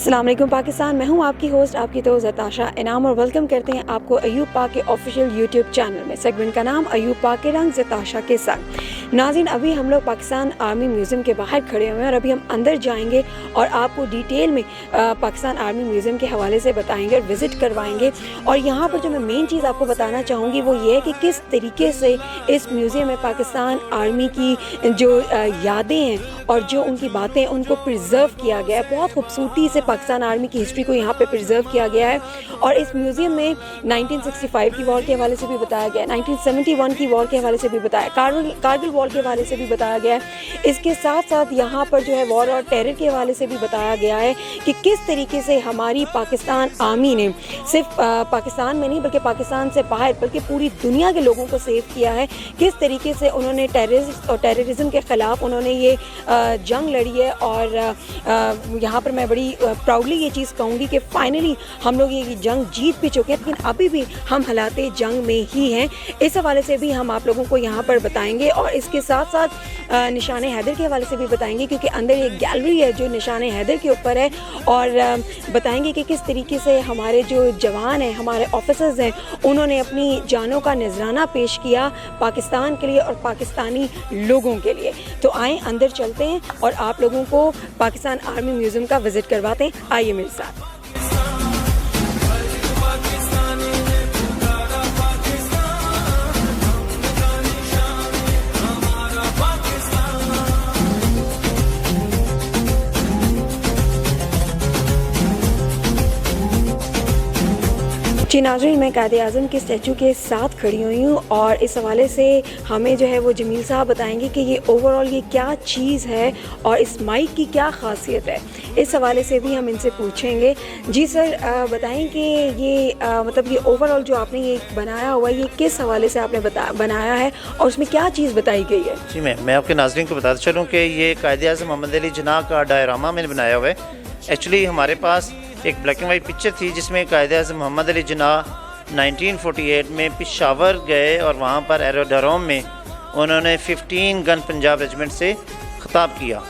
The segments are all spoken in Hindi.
अस्सलाम वालेकुम पाकिस्तान, मैं हूं आपकी होस्ट आपकी दोस्त जताशा इनाम और वेलकम करते हैं आपको अयूब पाक के ऑफिशियल यूट्यूब चैनल में। सेगमेंट का नाम अयूब पाक के रंग जताशा के संग। नाज़रीन, अभी हम लोग पाकिस्तान आर्मी म्यूज़ियम के बाहर खड़े हुए हैं और अभी हम अंदर जाएंगे और आपको डिटेल में पाकिस्तान आर्मी म्यूज़ियम के हवाले से बताएंगे और विज़िट करवाएंगे। और यहाँ पर जो मैं मेन चीज़ आपको बताना चाहूँगी वो ये है कि किस तरीके से इस म्यूज़ियम में पाकिस्तान आर्मी की जो यादें हैं और जो उनकी बातें उनको प्रिजर्व किया गया है। बहुत खूबसूरती से पाकिस्तान आर्मी की हिस्ट्री को यहाँ पे प्रिजर्व किया गया है। और इस म्यूज़ियम में 1965 की वॉर के हवाले से भी बताया गया है, 1971 की वॉर के हवाले से भी बताया, कारगिल वॉर के हवाले से भी बताया गया है। इसके साथ साथ यहाँ पर जो है वॉर और टेरर के हवाले से भी बताया गया है कि किस तरीके से हमारी पाकिस्तान आर्मी ने सिर्फ पाकिस्तान में नहीं बल्कि पाकिस्तान से बाहर बल्कि पूरी दुनिया के लोगों को सेव किया है। किस तरीके से उन्होंने टेररिज्म के ख़िलाफ़ उन्होंने ये जंग लड़ी है। और यहाँ पर मैं बड़ी प्राउडली ये चीज़ कहूँगी कि फाइनली हम लोग ये जंग जीत भी चुके हैं, लेकिन अभी भी हम हालाते जंग में ही हैं। इस हवाले से भी हम आप लोगों को यहाँ पर बताएंगे और इसके साथ साथ निशान हैदर के हवाले से भी बताएंगे, क्योंकि अंदर एक गैलरी है जो निशान हैदर के ऊपर है। और बताएंगे कि किस तरीके से हमारे जो जवान हैं, हमारे ऑफिसर्स हैं, उन्होंने अपनी जानों का नजराना पेश किया पाकिस्तान के लिए और पाकिस्तानी लोगों के लिए। तो आएँ अंदर चलते हैं और आप लोगों को पाकिस्तान आर्मी म्यूज़ियम का विज़िट करवाते हैं। आइए मेरे साथ। जी नाज़रीन, मैं कायद-ए-आज़म के स्टैचू के साथ खड़ी हुई हूँ और इस हवाले से हमें जो है वो जमील साहब बताएंगे कि ये ओवरऑल ये क्या चीज़ है और इस माइक की क्या ख़ासियत है। इस हवाले से भी हम इनसे पूछेंगे। जी सर, बताएं कि ये मतलब ये ओवरऑल जो आपने ये बनाया हुआ है ये किस हवाले से आपने बनाया है और उसमें क्या चीज़ बताई गई है? जी मैं आपके नाज़रीन को बताता चलूँ कि ये कायद-ए-आज़म मोहम्मद अली जिन्ना का डायरामा मैंने बनाया हुआ है। एक्चुअली हमारे पास एक ब्लैक एंड वाइट पिक्चर थी जिसमें कायद-ए-आज़म मोहम्मद अली जिन्ना 1948 में पेशावर गए और वहाँ पर एरोड्रोम में उन्होंने 15 गन पंजाब रेजिमेंट से ख़िताब किया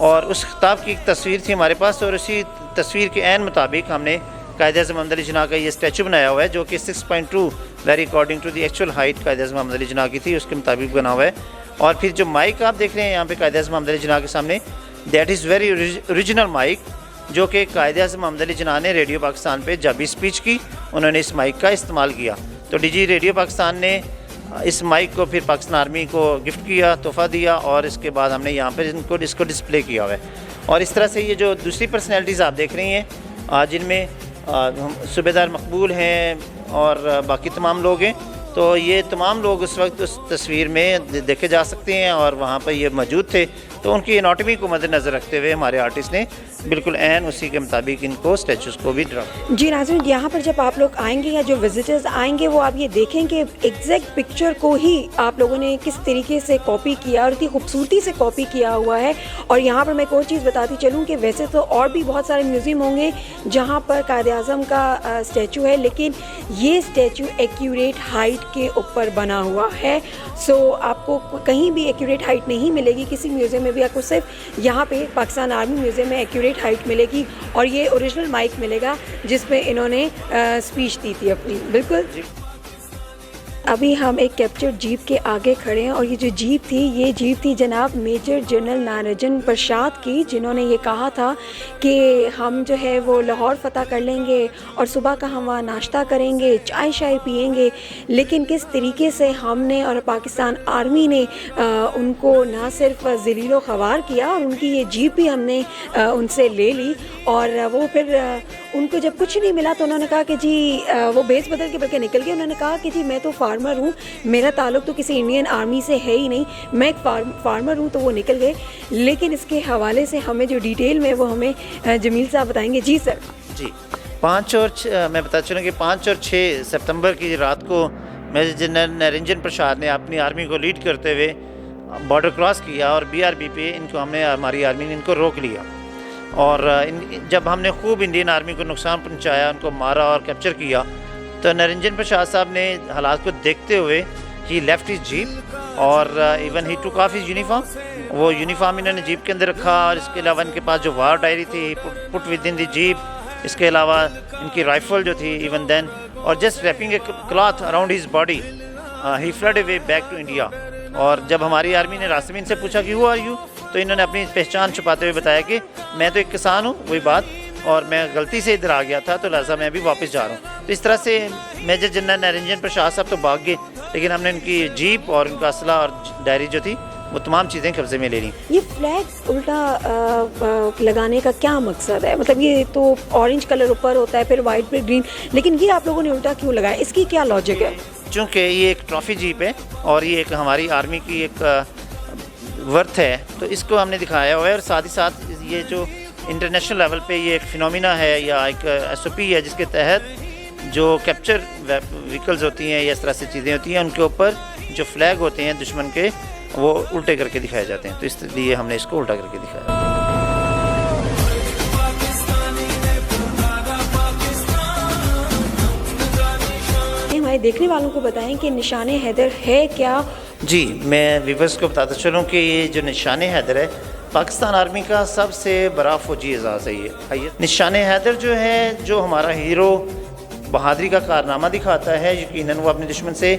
और उस ख़िताब की एक तस्वीर थी हमारे पास। और उसी तस्वीर के ऐन मुताबिक हमने कायद-ए-आज़म मोहम्मद अली जिन्ना का ये स्टैचू बनाया हुआ है, जो कि 6.2 very according to the actual height Quaid-e-Azam Mohammad Ali Jinnah की थी, उसके मुताबिक बना हुआ है। और फिर जो माइक आप देख रहे हैं यहाँ पे कायद-ए-आज़म मोहम्मद अली जिन्ना के सामने, that is very original mic, जो कि कायद-ए-आज़म मोहम्मद अली जिन्ना ने रेडियो पाकिस्तान पे जब भी स्पीच की उन्होंने इस माइक का इस्तेमाल किया। तो डीजी रेडियो पाकिस्तान ने इस माइक को फिर पाकिस्तान आर्मी को गिफ्ट किया, तोहफ़ा दिया और इसके बाद हमने यहाँ पर इसको डिस्प्ले किया हुआ है। और इस तरह से ये जो दूसरी पर्सनैलिटीज़ आप देख रही हैं जिनमें सूबेदार मकबूल हैं और बाकी तमाम लोग हैं, तो ये तमाम लोग उस वक्त उस तस्वीर में देखे जा सकते हैं और वहाँ पर ये मौजूद थे। तो उनकी एनाटॉमी को मद्देनज़र रखते हुए हमारे आर्टिस्ट ने बिल्कुल ऐन उसी के मुताबिक इनको स्टैचूज़ को भी ड्रा। जी नाज़रीन, यहाँ पर जब आप लोग आएंगे या जो विजिटर्स आएंगे वो आप ये देखें कि एग्जैक्ट पिक्चर को ही आप लोगों ने किस तरीके से कॉपी किया और इतनी खूबसूरती से कॉपी किया हुआ है। और यहाँ पर मैं एक और चीज़ बताती चलूँ कि वैसे तो और भी बहुत सारे म्यूज़ियम होंगे जहाँ पर कायद-ए-आज़म का स्टैचू है, लेकिन ये स्टैचू एक्यूरेट हाइट के ऊपर बना हुआ है। सो आपको कहीं भी एक्यूरेट हाइट नहीं मिलेगी किसी म्यूज़ियम में भी, आपको सिर्फ यहाँ पे पाकिस्तान आर्मी म्यूज़ियम में एक्यूरेट हाइट मिलेगी और ये ओरिजिनल माइक मिलेगा जिसमें इन्होंने स्पीच दी थी अपनी। बिल्कुल। अभी हम एक कैप्चर जीप के आगे खड़े हैं और ये जो जीप थी ये जीप थी जनाब मेजर जनरल नारायण प्रसाद की, जिन्होंने ये कहा था कि हम जो है वो लाहौर फ़तह कर लेंगे और सुबह का हम वहाँ नाश्ता करेंगे, चाय शाय पियेंगे। लेकिन किस तरीके से हमने और पाकिस्तान आर्मी ने उनको ना सिर्फ ज़लील ख़वार किया और उनकी ये जीप भी हमने उनसे ले ली। और वो फिर उनको जब कुछ नहीं मिला तो उन्होंने कहा कि जी वो भेस बदल के बल्कि निकल गए। उन्होंने कहा कि जी मैं तो फार्मर हूँ, मेरा ताल्लुक़ तो किसी इंडियन आर्मी से है ही नहीं, मैं एक फार्मर हूँ। तो वो निकल गए। लेकिन इसके हवाले से हमें जो डिटेल में वो हमें जमील साहब बताएंगे। जी सर। जी 5 और 6 मैं बताता चलूँ कि 5 और 6 सितंबर की रात को मेजर जनरल नारायण प्रसाद ने अपनी आर्मी को लीड करते हुए बॉर्डर क्रॉस किया और BRB पे इनको हमारी आर्मी ने इनको रोक लिया। और जब हमने खूब इंडियन आर्मी को नुकसान पहुंचाया, उनको मारा और कैप्चर किया, तो नारायण प्रसाद साहब ने हालात को देखते हुए ही लेफ्ट इज जीप और even he took off his uniform. वो यूनिफॉर्म इन्होंने जीप के अंदर रखा और इसके अलावा इनके पास जो वार डायरी थी put with in the jeep. इसके अलावा इनकी राइफल जो थी इवन देन, और just wrapping a cloth around his body he fled away back to India. और जब हमारी आर्मी ने रास्ते में इनसे पूछा कि हु आर यू, तो इन्होंने अपनी पहचान छुपाते हुए बताया कि मैं तो एक किसान हूँ, वही बात, और मैं गलती से इधर आ गया था, तो लिहाजा मैं अभी वापस जा रहा हूँ। तो इस तरह से मेजर जनरल निरंजन प्रसाद साहब तो भाग गए, लेकिन हमने उनकी जीप और उनका असला और डायरी जो थी वो तमाम चीज़ें कब्जे में ले ली। ये फ्लैग उल्टा लगाने का क्या मकसद है? मतलब ये तो ऑरेंज कलर ऊपर होता है, फिर वाइट पे ग्रीन, लेकिन ये आप लोगों ने उल्टा क्यों लगाया? इसकी क्या लॉजिक है? चूँकि ये एक ट्रॉफी जीप है और ये एक हमारी आर्मी की एक वर्थ है, तो इसको हमने दिखाया हुआ है। और साथ ही साथ ये जो इंटरनेशनल लेवल पे ये एक फिनोमिना है या एक SOP है, जिसके तहत जो कैप्चर व्हीकल्स होती हैं या इस तरह से चीज़ें होती हैं, उनके ऊपर जो फ्लैग होते हैं दुश्मन के, वो उल्टे करके दिखाए जाते हैं। तो इसलिए हमने इसको उल्टा करके दिखाया। हमारे देखने वालों को बताएं कि निशाने हैदर है क्या? जी, मैं व्यूवर्स को बताता चलूँ कि ये जो निशान हैदर है पाकिस्तान आर्मी का सबसे बड़ा फौजी एजाज़ है। ये निशान हैदर जो है, जो हमारा हीरो बहादुरी का कारनामा दिखाता है, यकीनन वो अपने दुश्मन से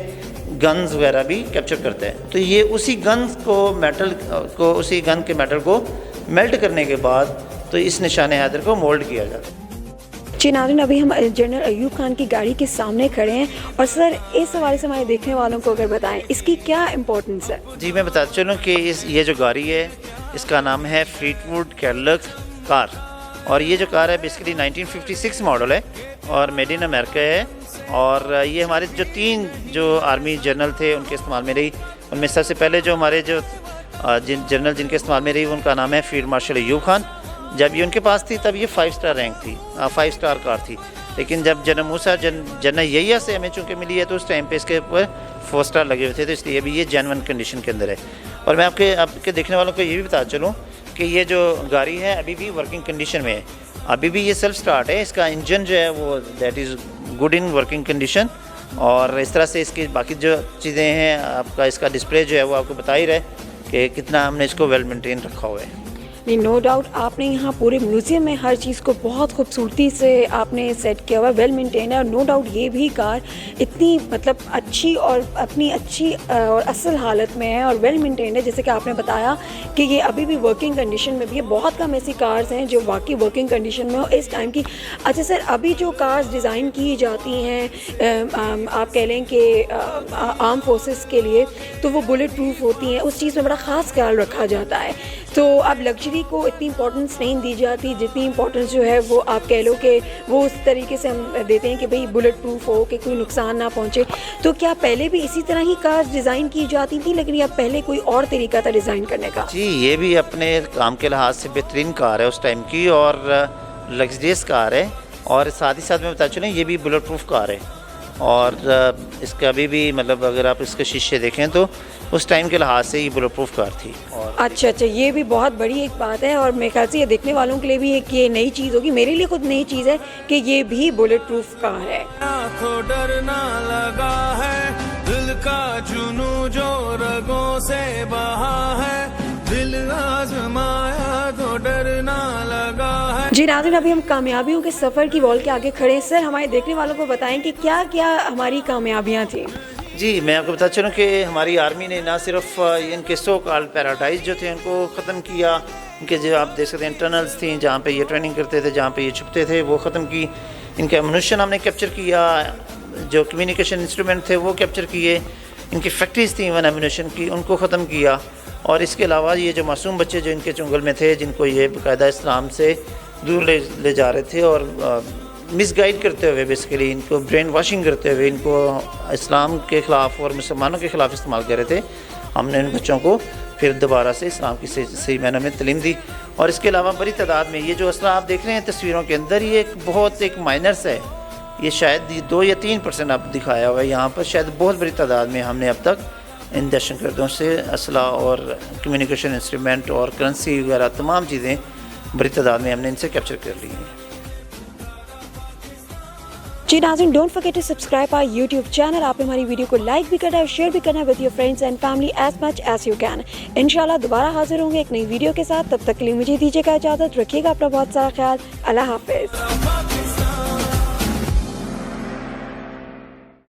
गन्स वगैरह भी कैप्चर करता है। तो ये उसी गन्स को उसी गन के मेटल को मेल्ट करने के बाद तो इस निशान हैदर को मोल्ड किया जाता है। जी नाज़रीन, अभी हम जनरल अयूब खान की गाड़ी के सामने खड़े हैं और सर इस हवाले से हमारे देखने वालों को अगर बताएं इसकी क्या इम्पोर्टेंस है? जी, मैं बताता चलूँ कि ये जो गाड़ी है इसका नाम है फ्लीटवुड कैडिलैक कार, और ये जो कार है बेसिकली 1956 मॉडल है और मेड इन अमेरिका है। और ये हमारे जो 3 जो आर्मी जनरल थे उनके इस्तेमाल में रही। उनमें सबसे पहले जो हमारे जो जनरल जिनके इस्तेमाल में रही उनका नाम है फील्ड मार्शल अयूब खान। जब ये उनके पास थी तब ये 5 स्टार रैंक थी, 5 स्टार कार थी। लेकिन जब जनरल मूसा जनरल यहिया से हमें चूँकि मिली है तो उस टाइम पे इसके ऊपर 4 स्टार लगे हुए थे, तो इसलिए अभी ये जेन्युइन कंडीशन के अंदर है। और मैं आपके देखने वालों को ये भी बता चलूँ कि ये जो गाड़ी है अभी भी वर्किंग कंडीशन में है, अभी भी ये सेल्फ स्टार्ट है। इसका इंजन जो है वो that is good in working condition. और इस तरह से इसकी बाकी जो चीज़ें हैं, आपका इसका डिस्प्ले जो है वो आपको बता ही रहे कि कितना हमने इसको वेल मेंटेन रखा हुआ है। नहीं, नो डाउट आपने यहाँ पूरे म्यूज़ियम में हर चीज़ को बहुत खूबसूरती से आपने सेट किया हुआ, वेल मेंटेन है। और नो डाउट ये भी कार इतनी मतलब अच्छी और अपनी अच्छी और असल हालत में है और वेल मेंटेन है, जैसे कि आपने बताया कि ये अभी भी वर्किंग कंडीशन में भी है। बहुत कम ऐसी कार्स हैं जो वाकई वर्किंग कंडीशन में हो इस टाइम की। अच्छा सर, अभी जो कार्स डिज़ाइन की जाती हैं आप कह लें कि आर्म फोर्सेस के लिए, तो वो बुलेट प्रूफ होती हैं, उस चीज़ में बड़ा ख़ास ख्याल रखा जाता है। तो अब लग्जरी को इतनी इंपॉर्टेंस नहीं दी जाती जितनी इंपॉर्टेंस जो है वो आप कह लो कि वो उस तरीके से हम देते हैं कि भाई बुलेट प्रूफ हो, कि कोई नुकसान ना पहुंचे। तो क्या पहले भी इसी तरह ही कार्स डिज़ाइन की जाती थी, लेकिन या पहले कोई और तरीका था डिज़ाइन करने का? जी, ये भी अपने काम के लिहाज से बेहतरीन कार है उस टाइम की और लग्जरियस कार है। और साथ ही साथ मैं बता चलूँ ये भी बुलेट प्रूफ कार है और इसका अभी भी मतलब अगर आप इसके शीशे देखें तो उस टाइम के लिहाज से ये बुलेट प्रूफ कार थी। और अच्छा, ये भी बहुत बड़ी एक बात है और मेरे ख्याल से ये देखने वालों के लिए भी एक ये नई चीज़ होगी। मेरे लिए खुद नई चीज़ है कि ये भी बुलेट प्रूफ कार है। आँखों डरना लगा है, दिल का जुनू जो रगों से बहा है, दिल आजमाया तो डरना लगा है। जी नाज़रीन, अभी हम कामयाबियों के सफ़र की वॉल के आगे खड़े हैं। सर, हमारे देखने वालों को बताएं कि क्या क्या हमारी कामयाबियाँ थी? जी, मैं आपको बता चलूँ कि हमारी आर्मी ने ना सिर्फ इनके सो कॉल्ड पैराडाइज जो थे उनको ख़त्म किया, इनके जो आप देख सकते हैं टनल्स थी जहाँ पे ये ट्रेनिंग करते थे, जहाँ पे ये छुपते थे, वो ख़त्म की। इनके एमुनिशन हमने कैप्चर किया, जो कम्युनिकेशन इंस्ट्रूमेंट थे वो कैप्चर किए, इनकी फैक्ट्रीज थी इवन एमुनिशन की, उनको ख़त्म किया। और इसके अलावा ये जो मासूम बच्चे जो इनके चुंगल में थे, जिनको ये बाकायदा इस्लाम से दूर ले जा रहे थे और मिसगाइड करते हुए बेसिकली इनको ब्रेन वॉशिंग करते हुए इनको इस्लाम के ख़िलाफ़ और मुसलमानों के ख़िलाफ़ इस्तेमाल कर रहे थे, हमने इन बच्चों को फिर दोबारा से इस्लाम की सही मायने में तालीम दी। और इसके अलावा बड़ी तादाद में ये जो असला आप देख रहे हैं तस्वीरों के अंदर, ये एक माइनर्स है, ये शायद 2 या 3% अब दिखाया हुआ है यहाँ पर। शायद बहुत बड़ी तादाद में हमने अब तक इन दहशतगर्दों से असला और कम्युनिकेशन इंस्ट्रूमेंट और करेंसी वगैरह तमाम चीज़ें बड़ी तादाद में हमने इनसे कैप्चर कर ली हैं। जी नाज़रीन, don't forget to subscribe our YouTube channel. आपने हमारी वीडियो को लाइक भी करना है और शेयर भी करना है with your friends and family as much as you can. इंशाल्लाह दोबारा हाजिर होंगे एक नई वीडियो के साथ। तब तक के लिए मुझे दीजिएगा इजाज़त, रखिएगा अपना बहुत सारा ख्याल। अल्लाह हाफिज़।